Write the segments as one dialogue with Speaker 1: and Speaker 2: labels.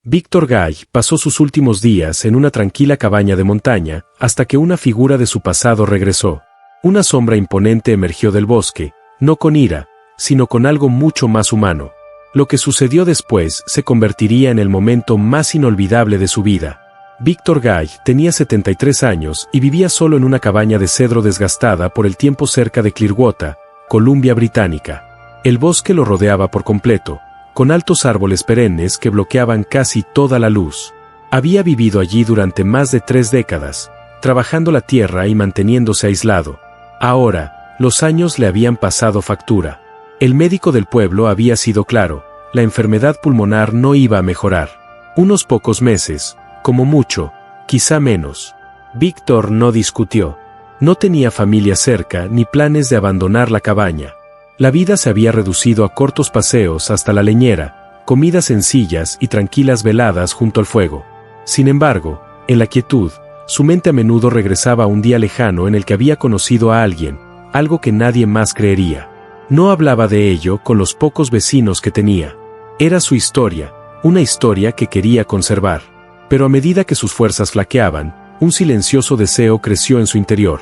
Speaker 1: Víctor Gay pasó sus últimos días en una tranquila cabaña de montaña, hasta que una figura de su pasado regresó. Una sombra imponente emergió del bosque, no con ira, sino con algo mucho más humano. Lo que sucedió después se convertiría en el momento más inolvidable de su vida. Víctor Gay tenía 73 años y vivía solo en una cabaña de cedro desgastada por el tiempo cerca de Clearwater, Columbia Británica. El bosque lo rodeaba por completo, con altos árboles perennes que bloqueaban casi toda la luz. Había vivido allí durante más de 3 décadas, trabajando la tierra y manteniéndose aislado. Ahora, los años le habían pasado factura. El médico del pueblo había sido claro: la enfermedad pulmonar no iba a mejorar. Unos pocos meses, como mucho, quizá menos. Víctor no discutió. No tenía familia cerca ni planes de abandonar la cabaña. La vida se había reducido a cortos paseos hasta la leñera, comidas sencillas y tranquilas veladas junto al fuego. Sin embargo, en la quietud, su mente a menudo regresaba a un día lejano en el que había conocido a alguien, algo que nadie más creería. No hablaba de ello con los pocos vecinos que tenía. Era su historia, una historia que quería conservar. Pero a medida que sus fuerzas flaqueaban, un silencioso deseo creció en su interior: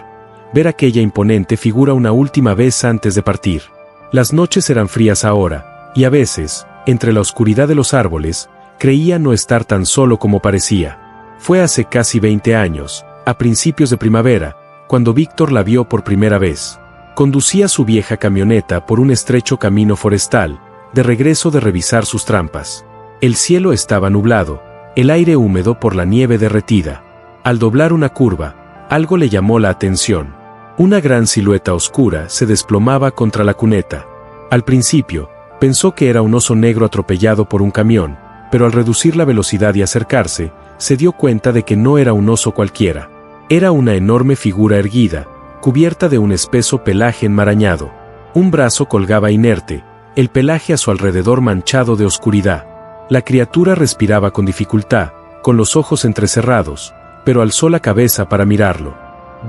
Speaker 1: ver aquella imponente figura una última vez antes de partir. Las noches eran frías ahora, y a veces, entre la oscuridad de los árboles, creía no estar tan solo como parecía. Fue hace casi 20 años, a principios de primavera, cuando Víctor la vio por primera vez. Conducía su vieja camioneta por un estrecho camino forestal, de regreso de revisar sus trampas. El cielo estaba nublado, el aire húmedo por la nieve derretida. Al doblar una curva, algo le llamó la atención. Una gran silueta oscura se desplomaba contra la cuneta. Al principio, pensó que era un oso negro atropellado por un camión, pero al reducir la velocidad y acercarse, se dio cuenta de que no era un oso cualquiera. Era una enorme figura erguida, cubierta de un espeso pelaje enmarañado. Un brazo colgaba inerte, el pelaje a su alrededor manchado de oscuridad. La criatura respiraba con dificultad, con los ojos entrecerrados, pero alzó la cabeza para mirarlo.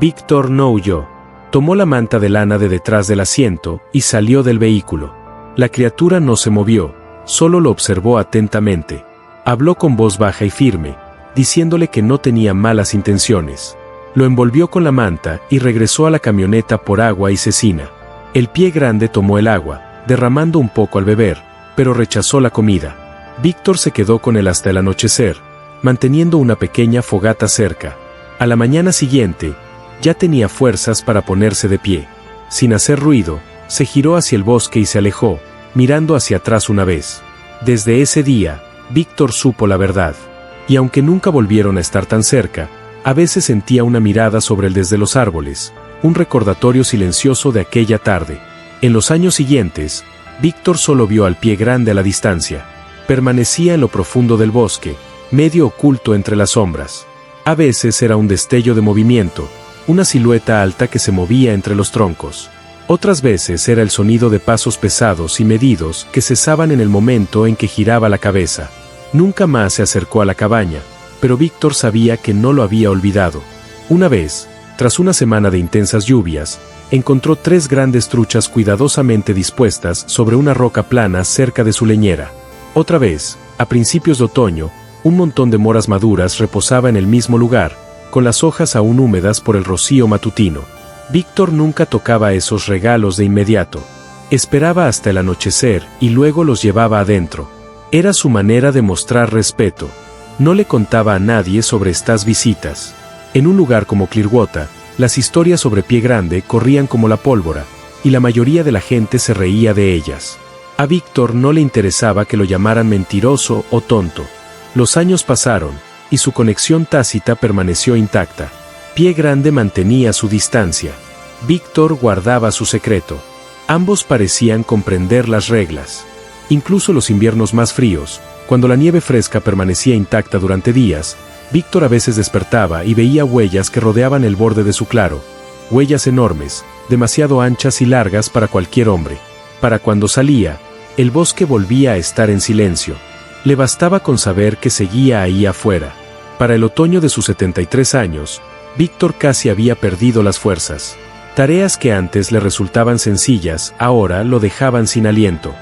Speaker 1: Víctor no huyó. Tomó la manta de lana de detrás del asiento y salió del vehículo. La criatura no se movió, solo lo observó atentamente. Habló con voz baja y firme, diciéndole que no tenía malas intenciones. Lo envolvió con la manta y regresó a la camioneta por agua y cecina. El pie grande tomó el agua, derramando un poco al beber, pero rechazó la comida. Víctor se quedó con él hasta el anochecer, manteniendo una pequeña fogata cerca. A la mañana siguiente, ya tenía fuerzas para ponerse de pie. Sin hacer ruido, se giró hacia el bosque y se alejó, mirando hacia atrás una vez. Desde ese día, Víctor supo la verdad. Y aunque nunca volvieron a estar tan cerca, a veces sentía una mirada sobre él desde los árboles, un recordatorio silencioso de aquella tarde. En los años siguientes, Víctor solo vio al pie grande a la distancia. Permanecía en lo profundo del bosque, medio oculto entre las sombras. A veces era un destello de movimiento, una silueta alta que se movía entre los troncos. Otras veces era el sonido de pasos pesados y medidos que cesaban en el momento en que giraba la cabeza. Nunca más se acercó a la cabaña, pero Víctor sabía que no lo había olvidado. Una vez, tras una semana de intensas lluvias, encontró 3 grandes truchas cuidadosamente dispuestas sobre una roca plana cerca de su leñera. Otra vez, a principios de otoño, un montón de moras maduras reposaba en el mismo lugar, con las hojas aún húmedas por el rocío matutino. Víctor nunca tocaba esos regalos de inmediato. Esperaba hasta el anochecer y luego los llevaba adentro. Era su manera de mostrar respeto. No le contaba a nadie sobre estas visitas. En un lugar como Clearwater, las historias sobre Pie Grande corrían como la pólvora, y la mayoría de la gente se reía de ellas. A Víctor no le interesaba que lo llamaran mentiroso o tonto. Los años pasaron, y su conexión tácita permaneció intacta. Pie Grande mantenía su distancia. Víctor guardaba su secreto. Ambos parecían comprender las reglas. Incluso los inviernos más fríos, cuando la nieve fresca permanecía intacta durante días, Víctor a veces despertaba y veía huellas que rodeaban el borde de su claro. Huellas enormes, demasiado anchas y largas para cualquier hombre. Para cuando salía, el bosque volvía a estar en silencio. Le bastaba con saber que seguía ahí afuera. Para el otoño de sus 73 años, Víctor casi había perdido las fuerzas. Tareas que antes le resultaban sencillas, ahora lo dejaban sin aliento.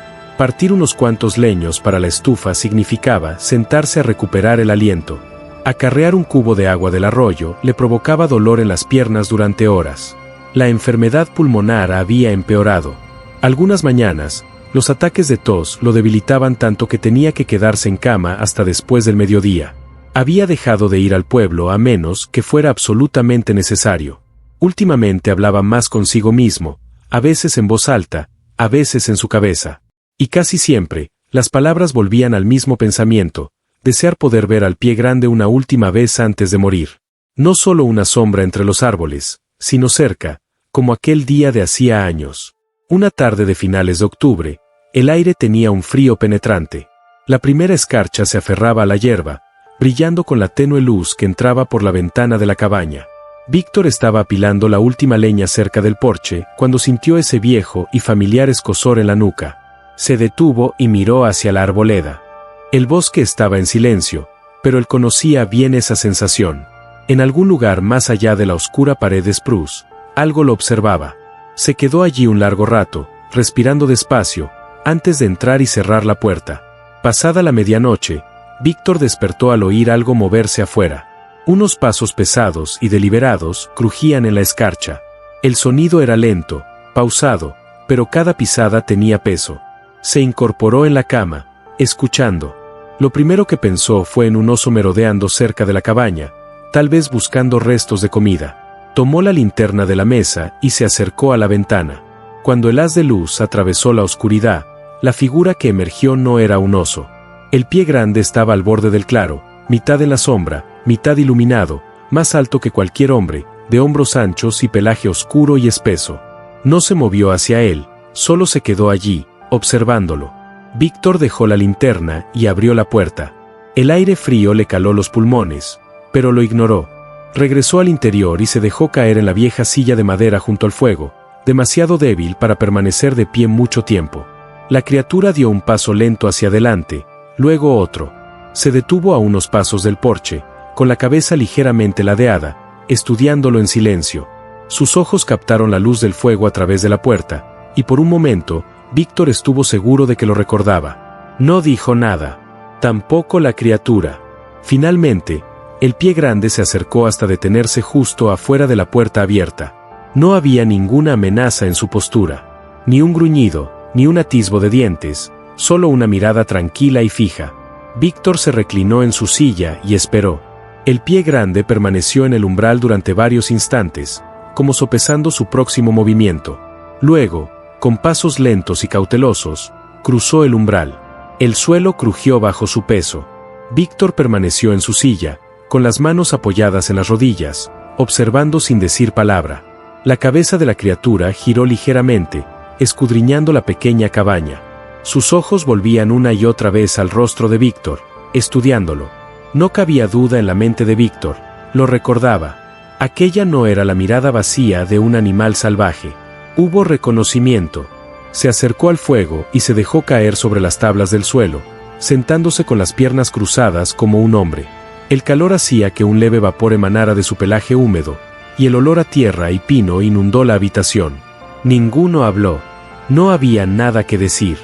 Speaker 1: Partir unos cuantos leños para la estufa significaba sentarse a recuperar el aliento. Acarrear un cubo de agua del arroyo le provocaba dolor en las piernas durante horas. La enfermedad pulmonar había empeorado. Algunas mañanas, los ataques de tos lo debilitaban tanto que tenía que quedarse en cama hasta después del mediodía. Había dejado de ir al pueblo a menos que fuera absolutamente necesario. Últimamente hablaba más consigo mismo, a veces en voz alta, a veces en su cabeza. Y casi siempre, las palabras volvían al mismo pensamiento: desear poder ver al Pie Grande una última vez antes de morir. No solo una sombra entre los árboles, sino cerca, como aquel día de hacía años. Una tarde de finales de octubre, el aire tenía un frío penetrante. La primera escarcha se aferraba a la hierba, brillando con la tenue luz que entraba por la ventana de la cabaña. Víctor estaba apilando la última leña cerca del porche cuando sintió ese viejo y familiar escozor en la nuca. Se detuvo y miró hacia la arboleda. El bosque estaba en silencio, pero él conocía bien esa sensación. En algún lugar más allá de la oscura pared de spruce, algo lo observaba. Se quedó allí un largo rato, respirando despacio, antes de entrar y cerrar la puerta. Pasada la medianoche, Víctor despertó al oír algo moverse afuera. Unos pasos pesados y deliberados crujían en la escarcha. El sonido era lento, pausado, pero cada pisada tenía peso. Se incorporó en la cama, escuchando. Lo primero que pensó fue en un oso merodeando cerca de la cabaña, tal vez buscando restos de comida. Tomó la linterna de la mesa y se acercó a la ventana. Cuando el haz de luz atravesó la oscuridad, la figura que emergió no era un oso. El Pie Grande estaba al borde del claro, mitad en la sombra, mitad iluminado, más alto que cualquier hombre, de hombros anchos y pelaje oscuro y espeso. No se movió hacia él, solo se quedó allí, observándolo. Víctor dejó la linterna y abrió la puerta. El aire frío le caló los pulmones, pero lo ignoró. Regresó al interior y se dejó caer en la vieja silla de madera junto al fuego, demasiado débil para permanecer de pie mucho tiempo. La criatura dio un paso lento hacia adelante, luego otro. Se detuvo a unos pasos del porche, con la cabeza ligeramente ladeada, estudiándolo en silencio. Sus ojos captaron la luz del fuego a través de la puerta, y por un momento, Víctor estuvo seguro de que lo recordaba. No dijo nada. Tampoco la criatura. Finalmente, el Pie Grande se acercó hasta detenerse justo afuera de la puerta abierta. No había ninguna amenaza en su postura. Ni un gruñido, ni un atisbo de dientes, solo una mirada tranquila y fija. Víctor se reclinó en su silla y esperó. El Pie Grande permaneció en el umbral durante varios instantes, como sopesando su próximo movimiento. Luego, con pasos lentos y cautelosos, cruzó el umbral. El suelo crujió bajo su peso. Víctor permaneció en su silla, con las manos apoyadas en las rodillas, observando sin decir palabra. La cabeza de la criatura giró ligeramente, escudriñando la pequeña cabaña. Sus ojos volvían una y otra vez al rostro de Víctor, estudiándolo. No cabía duda en la mente de Víctor, lo recordaba. Aquella no era la mirada vacía de un animal salvaje. Hubo reconocimiento. Se acercó al fuego y se dejó caer sobre las tablas del suelo, sentándose con las piernas cruzadas como un hombre. El calor hacía que un leve vapor emanara de su pelaje húmedo, y el olor a tierra y pino inundó la habitación. Ninguno habló. No había nada que decir.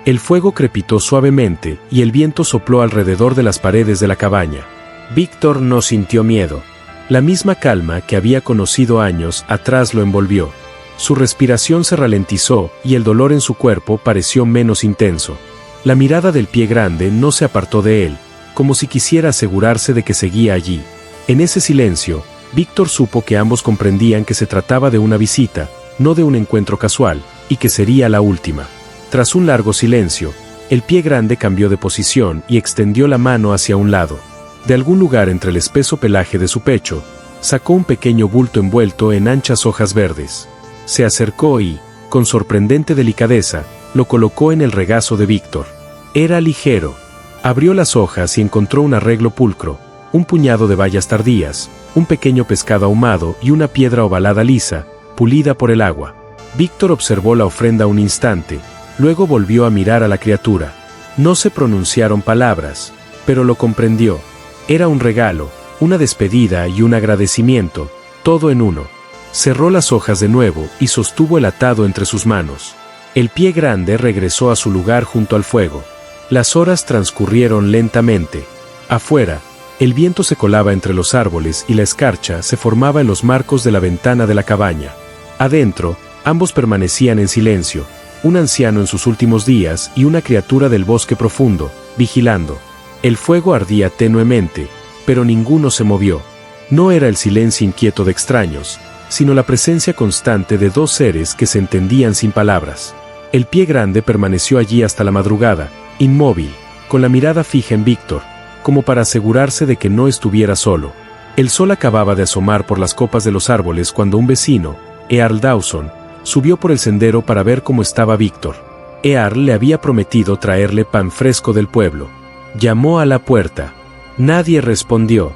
Speaker 1: El fuego crepitó suavemente y el viento sopló alrededor de las paredes de la cabaña. Víctor no sintió miedo. La misma calma que había conocido años atrás lo envolvió. Su respiración se ralentizó y el dolor en su cuerpo pareció menos intenso. La mirada del Pie Grande no se apartó de él, como si quisiera asegurarse de que seguía allí. En ese silencio, Víctor supo que ambos comprendían que se trataba de una visita, no de un encuentro casual, y que sería la última. Tras un largo silencio, el Pie Grande cambió de posición y extendió la mano hacia un lado. De algún lugar entre el espeso pelaje de su pecho, sacó un pequeño bulto envuelto en anchas hojas verdes. Se acercó y, con sorprendente delicadeza, lo colocó en el regazo de Víctor. Era ligero. Abrió las hojas y encontró un arreglo pulcro, un puñado de bayas tardías, un pequeño pescado ahumado y una piedra ovalada lisa, pulida por el agua. Víctor observó la ofrenda un instante, luego volvió a mirar a la criatura. No se pronunciaron palabras, pero lo comprendió. Era un regalo, una despedida y un agradecimiento, todo en uno. Cerró las hojas de nuevo y sostuvo el atado entre sus manos. El pie grande regresó a su lugar junto al fuego. Las horas transcurrieron lentamente. Afuera, el viento se colaba entre los árboles y la escarcha se formaba en los marcos de la ventana de la cabaña. Adentro, ambos permanecían en silencio, un anciano en sus últimos días y una criatura del bosque profundo, vigilando. El fuego ardía tenuemente, pero ninguno se movió. No era el silencio inquieto de extraños, sino la presencia constante de dos seres que se entendían sin palabras. El pie grande permaneció allí hasta la madrugada, inmóvil, con la mirada fija en Víctor, como para asegurarse de que no estuviera solo. El sol acababa de asomar por las copas de los árboles cuando un vecino, Earl Dawson, subió por el sendero para ver cómo estaba Víctor. Earl le había prometido traerle pan fresco del pueblo. Llamó a la puerta. Nadie respondió.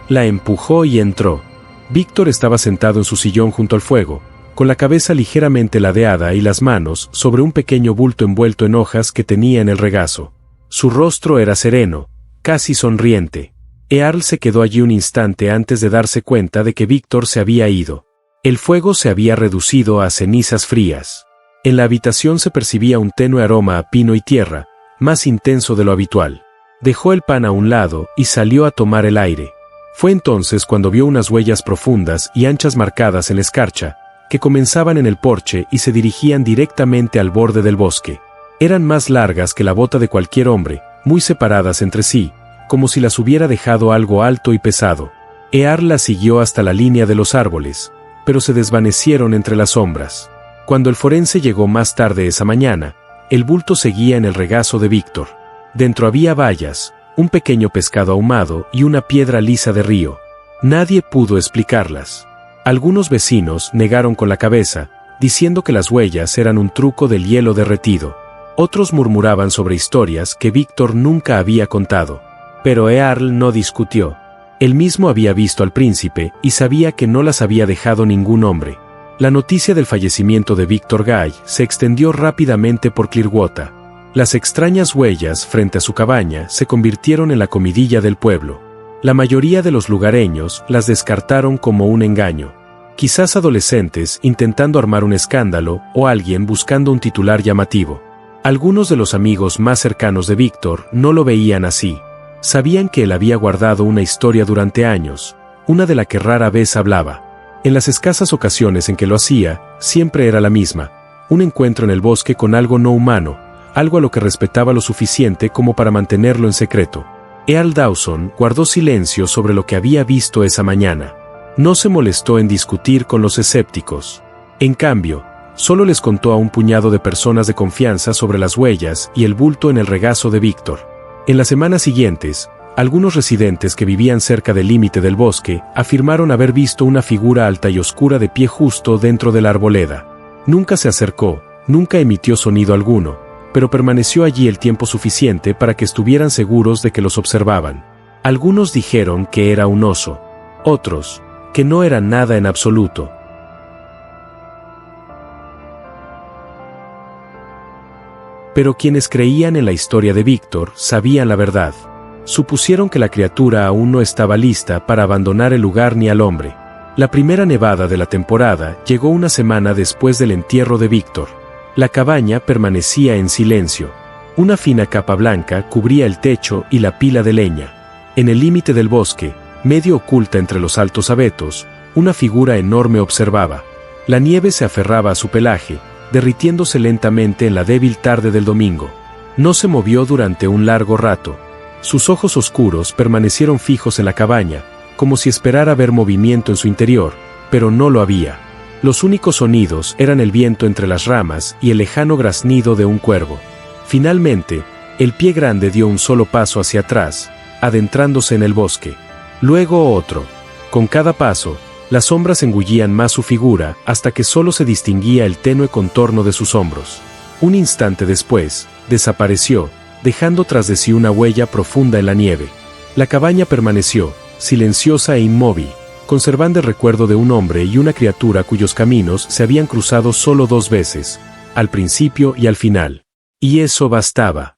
Speaker 1: La empujó y entró. Víctor estaba sentado en su sillón junto al fuego, con la cabeza ligeramente ladeada y las manos sobre un pequeño bulto envuelto en hojas que tenía en el regazo. Su rostro era sereno, casi sonriente. Earl se quedó allí un instante antes de darse cuenta de que Víctor se había ido. El fuego se había reducido a cenizas frías. En la habitación se percibía un tenue aroma a pino y tierra, más intenso de lo habitual. Dejó el pan a un lado y salió a tomar el aire. Fue entonces cuando vio unas huellas profundas y anchas marcadas en la escarcha, que comenzaban en el porche y se dirigían directamente al borde del bosque. Eran más largas que la bota de cualquier hombre, muy separadas entre sí, como si las hubiera dejado algo alto y pesado. Earl las siguió hasta la línea de los árboles, pero se desvanecieron entre las sombras. Cuando el forense llegó más tarde esa mañana, el bulto seguía en el regazo de Víctor. Dentro había bayas, un pequeño pescado ahumado y una piedra lisa de río. Nadie pudo explicarlas. Algunos vecinos negaron con la cabeza, diciendo que las huellas eran un truco del hielo derretido. Otros murmuraban sobre historias que Víctor nunca había contado. Pero Earl no discutió. Él mismo había visto al príncipe y sabía que no las había dejado ningún hombre. La noticia del fallecimiento de Víctor Guy se extendió rápidamente por Clearwater. Las extrañas huellas frente a su cabaña se convirtieron en la comidilla del pueblo. La mayoría de los lugareños las descartaron como un engaño. Quizás adolescentes intentando armar un escándalo o alguien buscando un titular llamativo. Algunos de los amigos más cercanos de Víctor no lo veían así. Sabían que él había guardado una historia durante años, una de la que rara vez hablaba. En las escasas ocasiones en que lo hacía, siempre era la misma: un encuentro en el bosque con algo no humano, algo a lo que respetaba lo suficiente como para mantenerlo en secreto. Earl Dawson guardó silencio sobre lo que había visto esa mañana. No se molestó en discutir con los escépticos. En cambio, solo les contó a un puñado de personas de confianza sobre las huellas y el bulto en el regazo de Víctor. En las semanas siguientes, algunos residentes que vivían cerca del límite del bosque afirmaron haber visto una figura alta y oscura de pie justo dentro de la arboleda. Nunca se acercó, nunca emitió sonido alguno, pero permaneció allí el tiempo suficiente para que estuvieran seguros de que los observaban. Algunos dijeron que era un oso. Otros, que no era nada en absoluto. Pero quienes creían en la historia de Víctor sabían la verdad. Supusieron que la criatura aún no estaba lista para abandonar el lugar ni al hombre. La primera nevada de la temporada llegó una semana después del entierro de Víctor. La cabaña permanecía en silencio. Una fina capa blanca cubría el techo y la pila de leña. En el límite del bosque, medio oculta entre los altos abetos, una figura enorme observaba. La nieve se aferraba a su pelaje, derritiéndose lentamente en la débil tarde del domingo. No se movió durante un largo rato. Sus ojos oscuros permanecieron fijos en la cabaña, como si esperara ver movimiento en su interior, pero no lo había. Los únicos sonidos eran el viento entre las ramas y el lejano graznido de un cuervo. Finalmente, el pie grande dio un solo paso hacia atrás, adentrándose en el bosque. Luego otro. Con cada paso, las sombras engullían más su figura hasta que solo se distinguía el tenue contorno de sus hombros. Un instante después, desapareció, dejando tras de sí una huella profunda en la nieve. La cabaña permaneció, silenciosa e inmóvil, conservando el recuerdo de un hombre y una criatura cuyos caminos se habían cruzado solo 2 veces, al principio y al final. Y eso bastaba.